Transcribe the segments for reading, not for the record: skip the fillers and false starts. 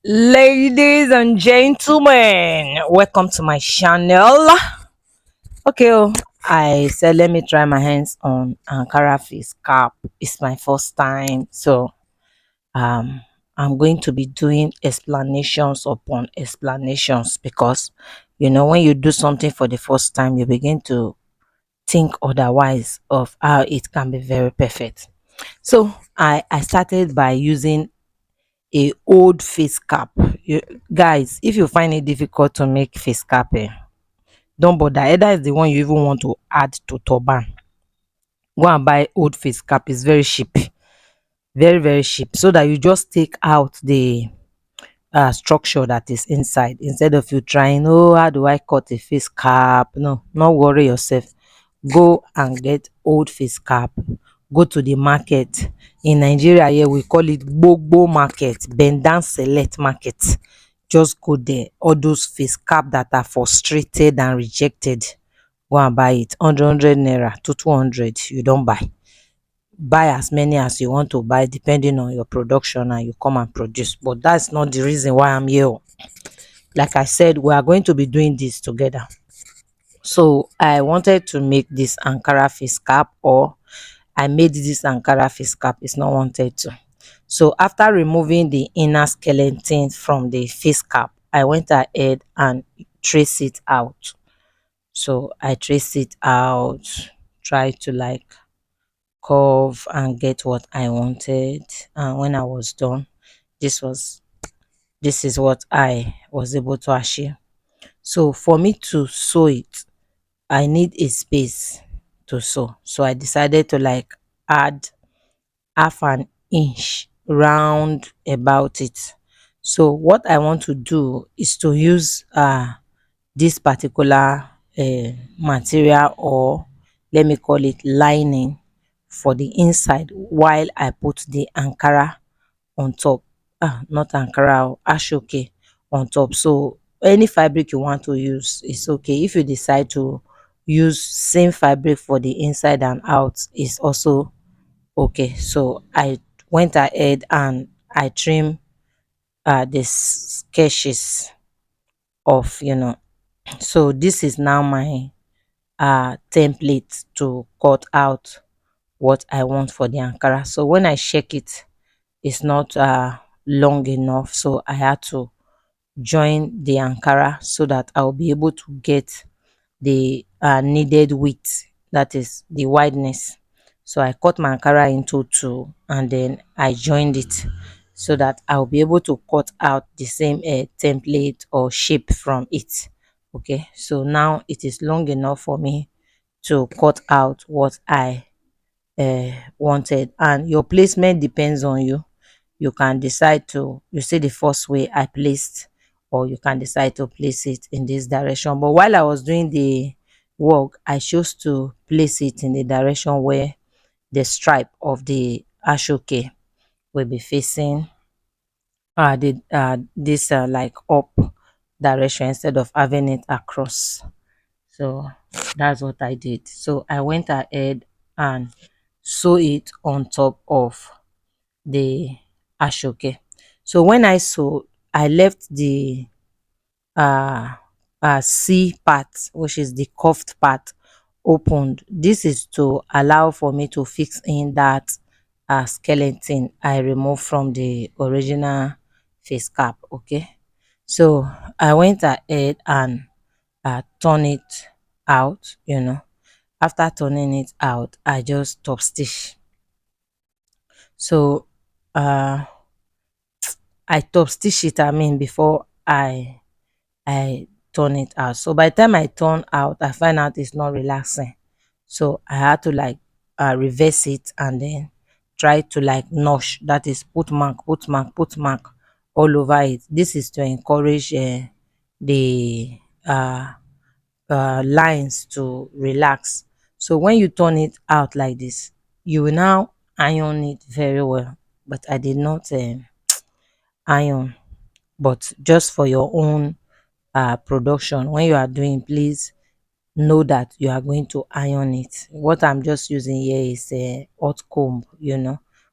Ladies and gentlemen, welcome to my channel. Okay, I said let me try my hands on Ankara face cap. It's my first time, so um, I'm going to be doing explanations upon explanations because when you do something for the first time, you begin to think otherwise of how it can be very perfect. So I started by using a old face cap. Guys, if you find it difficult to make face cap, don't bother. Either is the one you even want to add to turban, go and buy old face cap. It's very cheap, very very cheap, so that you just take out the structure that is inside instead of you trying, oh, how do I cut a face cap? No, not worry yourself. Go and get old face cap. Go to the market. In Nigeria here we call it gbogbo market, bend down select market. Just go there. All those face cap that are frustrated and rejected, go and buy it. 100 naira to 200, you don't buy as many as you want to buy depending on your production, and you come and produce. But that's not the reason why I'm here. Like I said, we are going to be doing this together. So I wanted to make this Ankara face cap, or I made this Ankara face cap. It's not wanted to. So after removing the inner skeleton from the face cap, I went ahead and trace it out. So I trace it out, try to like curve and get what I wanted. And when I was done, this was this is what I was able to achieve. So for me to sew it, I need a space to sew. So I decided to like add half an inch round about it. So what I want to do is to use this particular material, or let me call it lining, for the inside while I put the Ankara on top. Not Ankara, Ashoke on top. So any fabric you want to use is okay. If you decide to use same fabric for the inside and out, is also okay. So I went ahead and I trim the sketches off. So this is now my template to cut out what I want for the Ankara. So when I check it, it's not long enough, so I had to join the Ankara so that I'll be able to get the needed width, that is the wideness. So I cut my Ankara into two and then I joined it so that I'll be able to cut out the same template or shape from it. Okay, so now it is long enough for me to cut out what I wanted, and your placement depends on you. You can decide to, you see the first way I placed, or you can decide to place it in this direction. But while I was doing the work, I chose to place it in the direction where the stripe of the ashoke will be facing the this like up direction instead of having it across. So that's what I did. So I went ahead and sew it on top of the ashoke. So when I sew, I left the uh, C part, which is the cuffed part, opened. This is to allow for me to fix in that skeleton I removed from the original face cap. Okay, so I went ahead and turn it out. After turning it out, I just top stitch. So uh I top stitch it, I mean, before I turn it out. So by the time I turn out, I find out it's not relaxing. So I had to like reverse it and then try to like notch, that is put mark, put mark, put mark all over it. This is to encourage the lines to relax. So when you turn it out like this, you will now iron it very well. But I did not iron, but just for your own production, when you are doing, please know that you are going to iron it. What I'm just using here is a hot comb,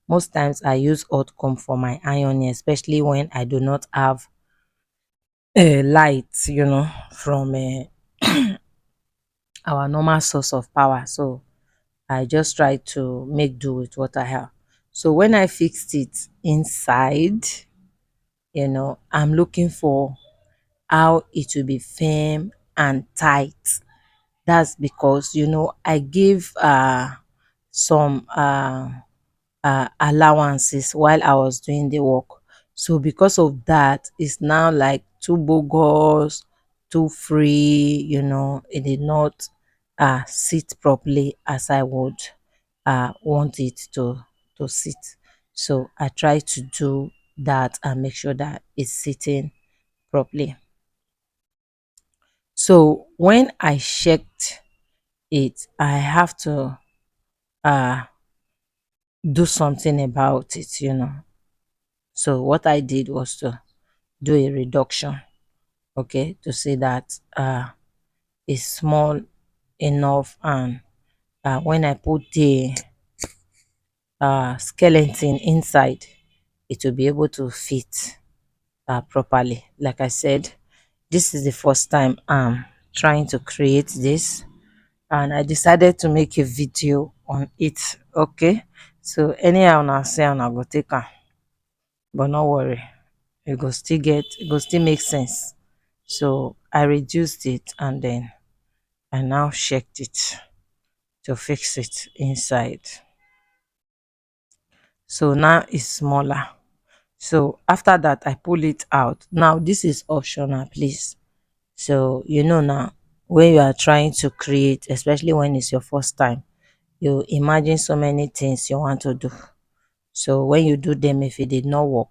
Most times I use hot comb for my ironing, especially when I do not have light, from our normal source of power. So I just try to make do with what I have. So when I fixed it inside, I'm looking for how it will be firm and tight. That's because I give some allowances while I was doing the work. So because of that, it's now like too bogus, too free, it did not sit properly as I would want it to sit. So I try to do that and make sure that it's sitting properly. So when I checked it, I have to uh do something about it. So what I did was to do a reduction, okay, to say that it's small enough, and when I put the skeleton inside, it will be able to fit properly. Like I said, this is the first time I'm trying to create this, and I decided to make a video on it. Okay, so anyhow, now say and I go take her, but no worry, it go still make sense. So I reduced it, and then I now checked it to fix it inside. So now it's smaller. So after that, I pull it out. Now this is optional, please. So now, when you are trying to create, especially when it's your first time, you imagine so many things you want to do. So when you do them, if it did not work,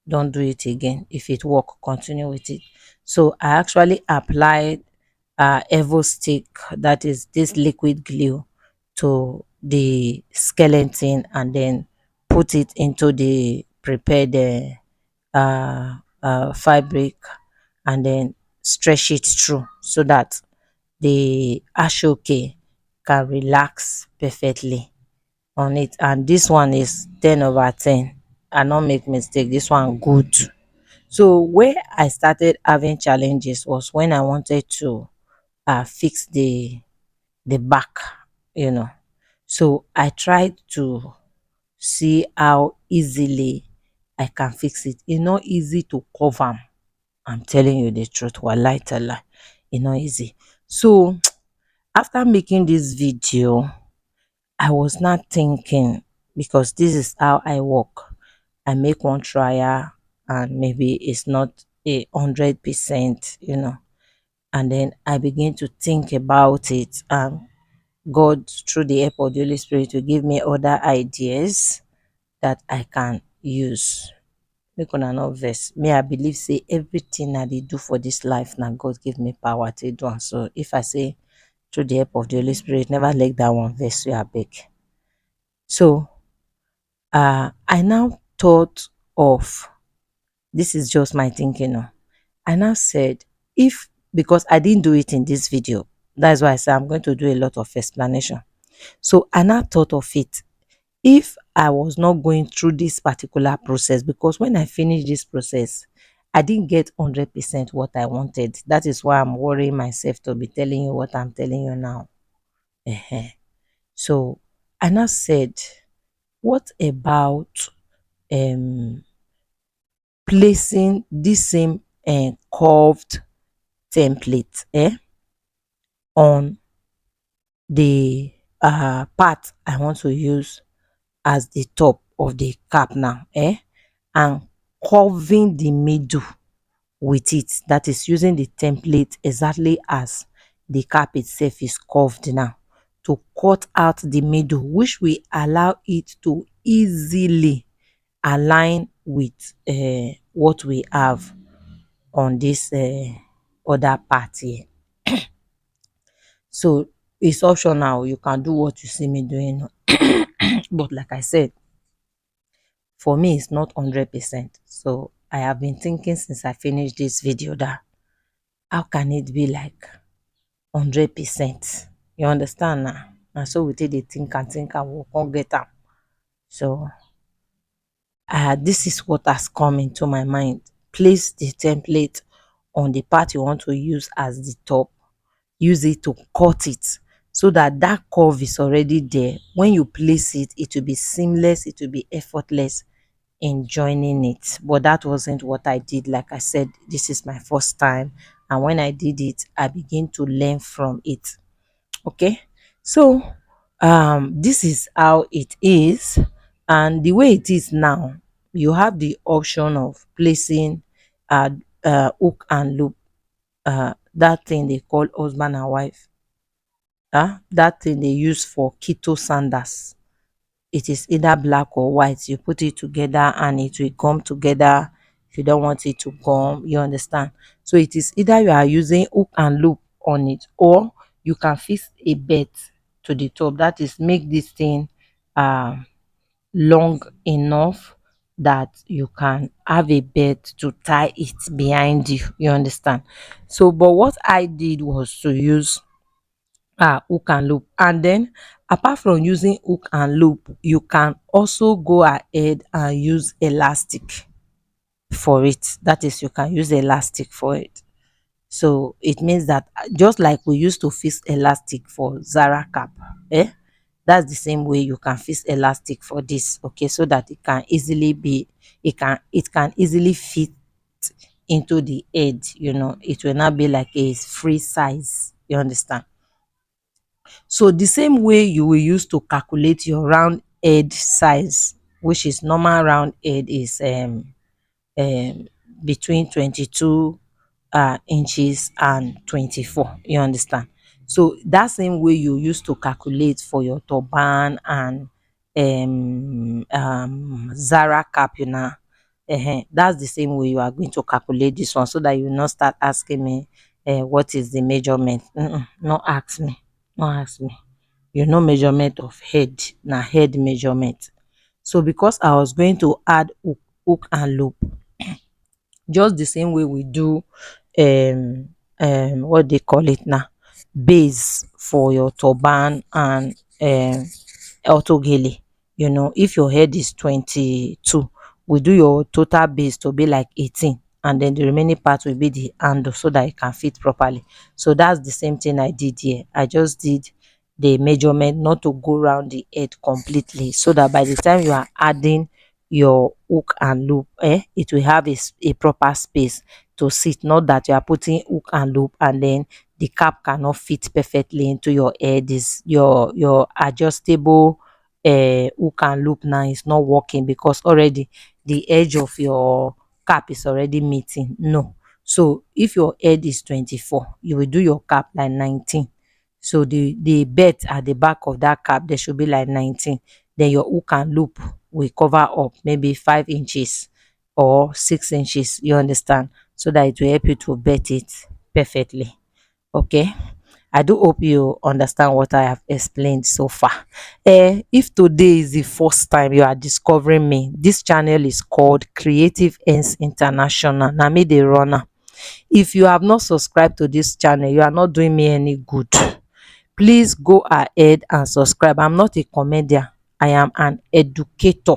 don't do it again. If it work, continue with it. So I actually applied Evo stick, that is this liquid glue, to the skeleton, and then put it into the prepared fabric, and then stretch it through so that the Ashoke can relax perfectly on it. And this one is 10 over 10. I not make mistake, this one good. So where I started having challenges was when I wanted to fix the back, you know. So I tried to see how easily I can fix it. It's not easy to cover 'em. I'm telling you the truth. Wallahi tala. It's not easy. So after making this video, I was not thinking, because this is how I work. I make one trial, and maybe it's not 100%, and then I begin to think about it, and God, through the help of the Holy Spirit, will give me other ideas that I can use. Make una no vex. Me, I believe say everything I dey do for this life, now God give me power to do am. So if I say through the help of the Holy Spirit, never let that one vex you abeg. So I now thought of, this is just my thinking now. I now said, if, because I didn't do it in this video, that's why I said I'm going to do a lot of explanation. So I now thought of it, if I was not going through this particular process, because when I finished this process, I didn't get 100% what I wanted. That is why I'm worrying myself to be telling you what I'm telling you now. Ehen. So I now said, what about um placing this same curved template on the part I want to use as the top of the cap now, and curving the middle with it, that is using the template exactly as the cap itself is curved now, to cut out the middle, which will allow it to easily align with what we have on this other part here. So it's optional, you can do what you see me doing. But like I said, for me it's not 100%. So I have been thinking since I finished this video that how can it be like 100%? You understand now? And so we take the think and we can't get am. So This is what has come into my mind. Place the template on the part you want to use as the top. Use it to cut it so that that curve is already there. When you place it, it will be seamless, it will be effortless in joining it. But that wasn't what I did. Like I said, this is my first time, and when I did it, I began to learn from it. Okay, so this is how it is, and the way it is now, you have the option of placing uh, hook and loop, that thing they call husband and wife, that thing they use for keto sandals. It is either black or white. You put it together and it will come together. If you don't want it to come, you understand. So it is either you are using hook and loop on it, or you can fix a belt to the top. That is, make this thing um long enough that you can have a belt to tie it behind you. You understand? So, but what I did was to use hook and loop. And then apart from using hook and loop, you can also go ahead and use elastic for it. That is, you can use elastic for it. So it means that just like we used to fix elastic for Zara cap, eh? That's the same way you can fix elastic for this, okay, so that it can easily be, it can easily fit into the head, it will not be like a free size, you understand. So the same way you will use to calculate your round head size, which is normal round head is um between 22 inches and 24. You understand? So that same way you use to calculate for your turban and Zara cap, that's the same way you are going to calculate this one, so that you not start asking me what is the measurement. No ask me, no ask me. Measurement of head, na head measurement. So because I was going to add hook and loop, just the same way we do what they call it now, base for your turban and autogele. If your head is 22, we do your total base to be like 18, and then the remaining part will be the handle, so that it can fit properly. So that's the same thing I did here. I just did the measurement not to go around the head completely, so that by the time you are adding your hook and loop, it will have a proper space to sit, not that you are putting hook and loop and then the cap cannot fit perfectly into your head. Is your adjustable hook and loop now is not working, because already the edge of your cap is already meeting. No. So if your head is 24, you will do your cap like 19. So the belt at the back of that cap, there should be like 19. Then your hook and loop will cover up maybe 5 inches or 6 inches. You understand? So that it will help you to bet it perfectly. Okay. I do hope you understand what I have explained so far. If today is the first time you are discovering me, this channel is called Creative Ends International. Na me the runner. If you have not subscribed to this channel, you are not doing me any good. Please go ahead and subscribe. I'm not a comedian. I am an educator.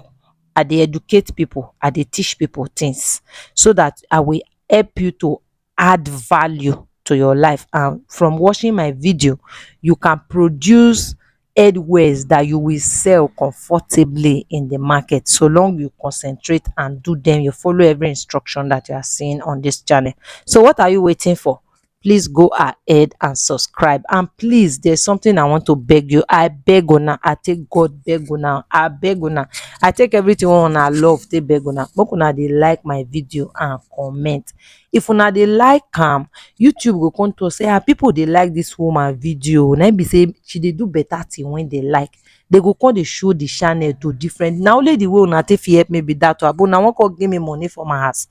I dey educate people. I dey teach people things, so that I will help you to add value to your life. And from watching my video, you can produce headwares that you will sell comfortably in the market, so long you concentrate and do them. You follow every instruction that you are seeing on this channel. So what are you waiting for? Please go ahead and subscribe. And please, there's something I want to beg you. I beg una, I take God beg una, I beg una, I take everything on I love, take beg una. Make una dey like my video and comment. If una dey like YouTube go come to say, people dey like this woman video, na be say she dey do better thing when they like. They go come dey show the channel to different. Now only the way una take fit help me be that, but una wan come give me money for my house.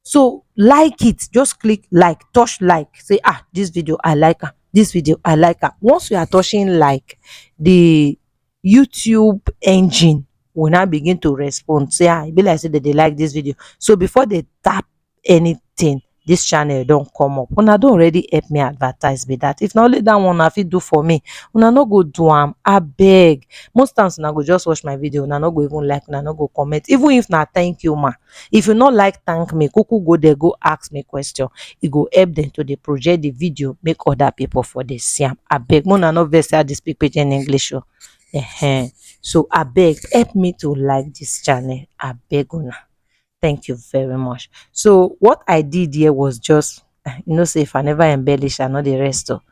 So like it, just click like, touch like, say this video I like her, this video I like her. Once you are touching like, the YouTube engine will now begin to respond, say e be like say that they like this video. So before they tap anything, this channel don't come up. Una don already help me advertise be that. If not only that one, if you do for me, una no go do I beg. Most times una go just watch my video, una no go even like, una no go comment. Even if na thank you, ma. If you not like thank me, kuku go there, go ask me question. It go help them to the project the video, make other people for the same. I beg. Mona no vex how they speak pidgin in English. Oh. So I beg, help me to like this channel. I beg una. Thank you very much. So what I did here was just, say if I never embellish, I know the rest. Oh,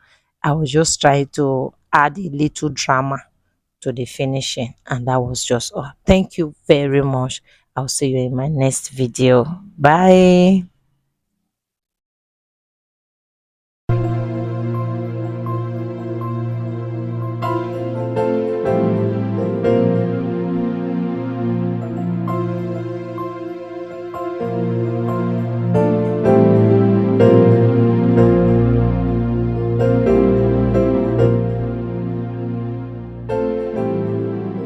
I was just trying to add a little drama to the finishing, and that was just all. Thank you very much. I'll see you in my next video. Bye.